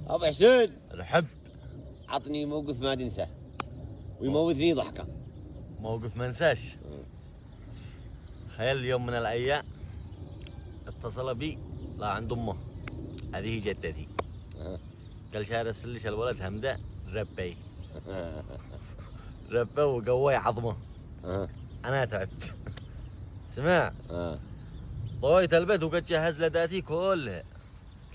ابو حسين رحب. عطني موقف ما تنساه ويموتني ضحكه. موقف ما انساش. تخيل يوم من الايام اتصل بي لا عند امه، هذه جدتي. قال شهر السلش الولد همده ربي ربى وقوي عظمه. انا تعبت. سمع طويت البيت وقد جهز لداتي كلها.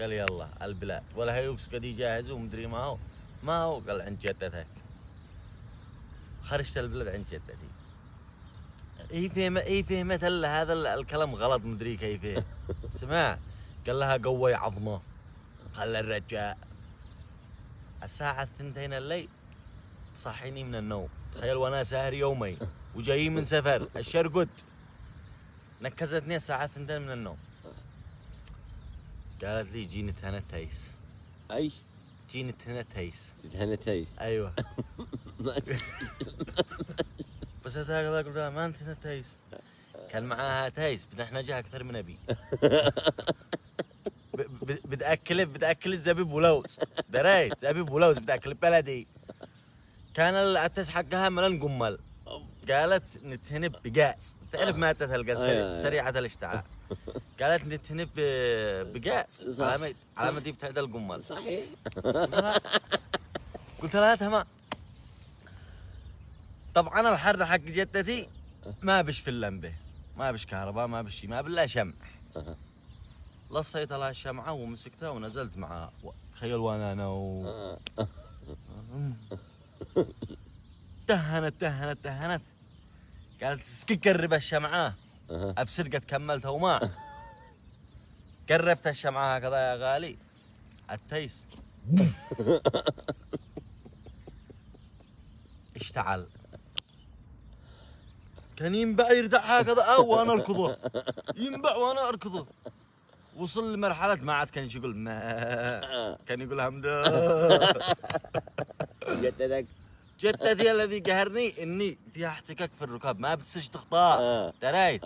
قال يلا البلاد ولا هيوكس قد يجهز ومدري ما هو قال عند جدتك. خرجت البلد عند جدتي. هي فهمت هذا الكلام غلط مدري كيف. سمع قال لها قوي عظمه. قال الرجال الساعة 2 الليل تصحيني من النوم. تخيل وانا ساهر يومي وجاي من سفر الشرقد. نكزتني الساعة 2 من النوم. قالت لي جيني تهنى تيس. اي جيني تهنى تيس. تتهنى تيس. ايوه. بس هذا قلت لها ما انت هنا تيس. كان معاها تيس بتحنجها اكثر من ابي. بتاكل الزبيب ولوز. دريت زبيب ولوز بتاكل بلدي. كان التيس حقها ملان قمل. قالت نتهنب بقاس. تعرف مادة القاس سريعة الاشتعال. قالت نتهنب بقاس. علامة دي بتعدل القمل. صحيح. قلت لها تمام. طبعا الحر حق جدتي ما بش في اللمبه، ما بش كهرباء، ما بش شيء، ما بالله شمع. لصيت لها الشمعه ومسكتها ونزلت معها. تخيل وانا تهنت. قالت اسكي قرب الشمعه. ابسرقت كملتها وما قربت الشمعه هكذا يا غالي. التيس اشتعل. كان ينبع يردع هكذا وانا اركضه. ينبع وانا اركضه. وصل لمرحلة ما عاد كان يقول ما كان يقول حمدا. جدتي الذي قهرني اني فيها احتكاك في الركاب ما بتسش تخطا. دريت.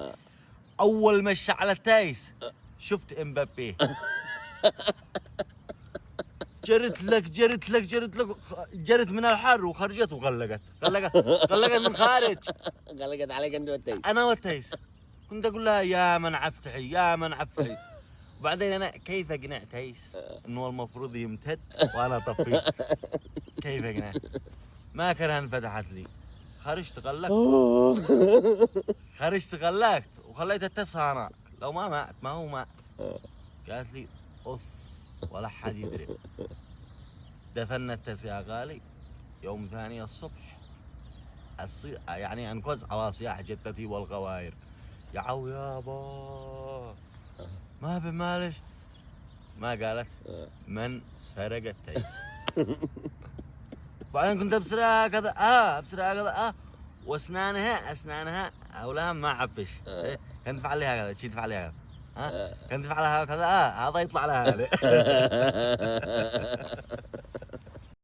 اول ما اشتعل التايس شفت امبابي. جرت من الحر وخرجت وغلقت من خارج. غلقت عليك انت والتيس. انا والتيس كنت اقول لها يا من عفتحي. وبعدين انا كيف اقنع تيس انه المفروض يمتد وانا اطفيه؟ كيف اقنع؟ ما كرهن فتحت لي. خرجت غلقت وخليت التيس هناك. لو ما مات ما هو مات. قالت لي ولا حد يدري. دفنا التيس يا غالي. يوم ثاني الصبح يعني انقز على صياح جدتي والغواير. يا عو يابا ما بمالش. ما قالت من سرق التيس. بعدين كنت ابصرها كذا واسنانها اولها ما عفش. كنت تفعل لي هكذا شي تفعل لي هكذا. كنت تفعلها كذا هذا يطلع لها هذا.